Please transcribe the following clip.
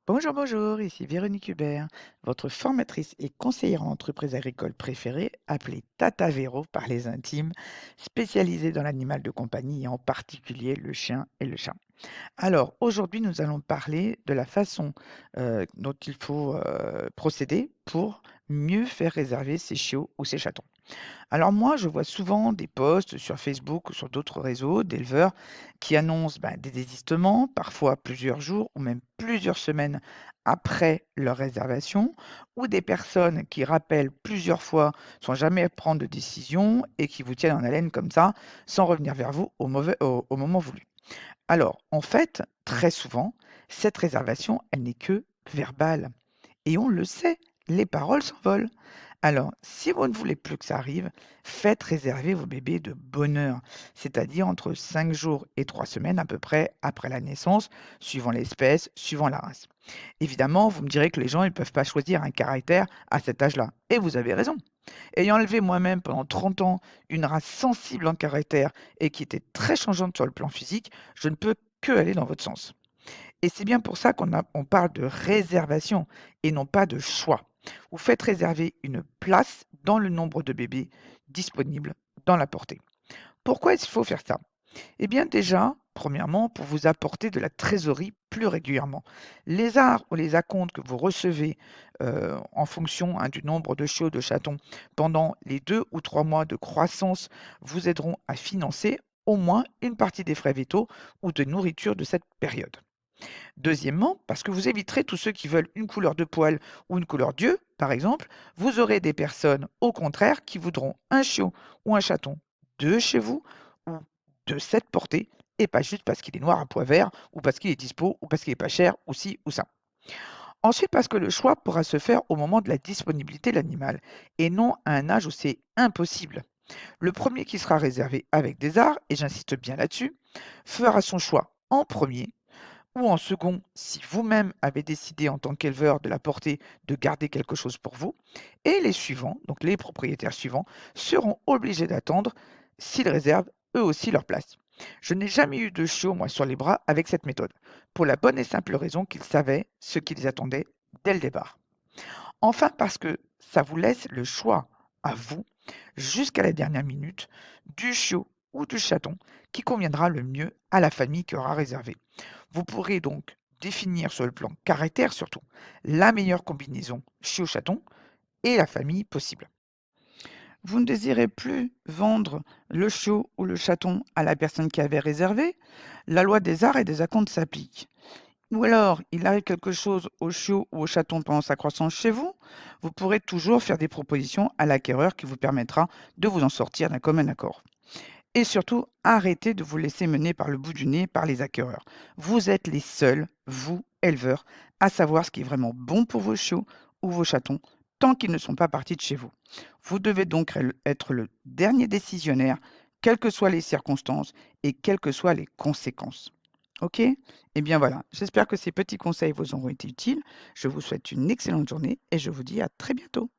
Bonjour, bonjour, ici Véronique Hubert, votre formatrice et conseillère en entreprise agricole préférée, appelée Tata Véro par les intimes, spécialisée dans l'animal de compagnie et en particulier le chien et le chat. Alors, aujourd'hui, nous allons parler de la façon dont il faut procéder pour mieux faire réserver ses chiots ou ses chatons. Alors moi, je vois souvent des posts sur Facebook ou sur d'autres réseaux d'éleveurs qui annoncent des désistements, parfois plusieurs jours ou même plusieurs semaines après leur réservation, ou des personnes qui rappellent plusieurs fois sans jamais prendre de décision et qui vous tiennent en haleine comme ça, sans revenir vers vous au moment voulu. Alors, en fait, très souvent, cette réservation, elle n'est que verbale. Et on le sait, les paroles s'envolent. Alors, si vous ne voulez plus que ça arrive, faites réserver vos bébés de bonne heure, c'est-à-dire entre 5 jours et 3 semaines à peu près après la naissance, suivant l'espèce, suivant la race. Évidemment, vous me direz que les gens ne peuvent pas choisir un caractère à cet âge-là. Et vous avez raison. Ayant élevé moi-même pendant 30 ans une race sensible en caractère et qui était très changeante sur le plan physique, je ne peux que aller dans votre sens. Et c'est bien pour ça on parle de réservation et non pas de choix. Vous faites réserver une place dans le nombre de bébés disponibles dans la portée. Pourquoi est-ce qu'il faut faire ça? Eh bien déjà, premièrement, pour vous apporter de la trésorerie plus régulièrement. Les arts ou les acomptes que vous recevez en fonction du nombre de chiots, de chatons pendant les 2 ou 3 mois de croissance vous aideront à financer au moins une partie des frais vétos ou de nourriture de cette période. Deuxièmement, parce que vous éviterez tous ceux qui veulent une couleur de poil ou une couleur d'yeux, par exemple, vous aurez des personnes, au contraire, qui voudront un chiot ou un chaton de chez vous ou de cette portée, et pas juste parce qu'il est noir à pois vert, ou parce qu'il est dispo, ou parce qu'il est pas cher, ou ci ou ça. Ensuite, parce que le choix pourra se faire au moment de la disponibilité de l'animal, et non à un âge où c'est impossible. Le premier qui sera réservé avec des arts, et j'insiste bien là-dessus, fera son choix en premier ou en second, si vous-même avez décidé en tant qu'éleveur de la portée de garder quelque chose pour vous, et les suivants, donc les propriétaires suivants, seront obligés d'attendre s'ils réservent eux aussi leur place. Je n'ai jamais eu de chiot, moi, sur les bras avec cette méthode, pour la bonne et simple raison qu'ils savaient ce qu'ils attendaient dès le départ. Enfin, parce que ça vous laisse le choix à vous, jusqu'à la dernière minute, du chiot ou du chaton qui conviendra le mieux à la famille qui aura réservé. Vous pourrez donc définir sur le plan caractère surtout la meilleure combinaison chiot-chaton et la famille possible. Vous ne désirez plus vendre le chiot ou le chaton à la personne qui avait réservé, la loi des arts et des acomptes s'applique. Ou alors, il arrive quelque chose au chiot ou au chaton pendant sa croissance chez vous, vous pourrez toujours faire des propositions à l'acquéreur qui vous permettra de vous en sortir d'un commun accord. Et surtout, arrêtez de vous laisser mener par le bout du nez par les acquéreurs. Vous êtes les seuls, vous, éleveurs, à savoir ce qui est vraiment bon pour vos chiots ou vos chatons, tant qu'ils ne sont pas partis de chez vous. Vous devez donc être le dernier décisionnaire, quelles que soient les circonstances et quelles que soient les conséquences. Ok? Eh bien voilà, j'espère que ces petits conseils vous auront été utiles. Je vous souhaite une excellente journée et je vous dis à très bientôt.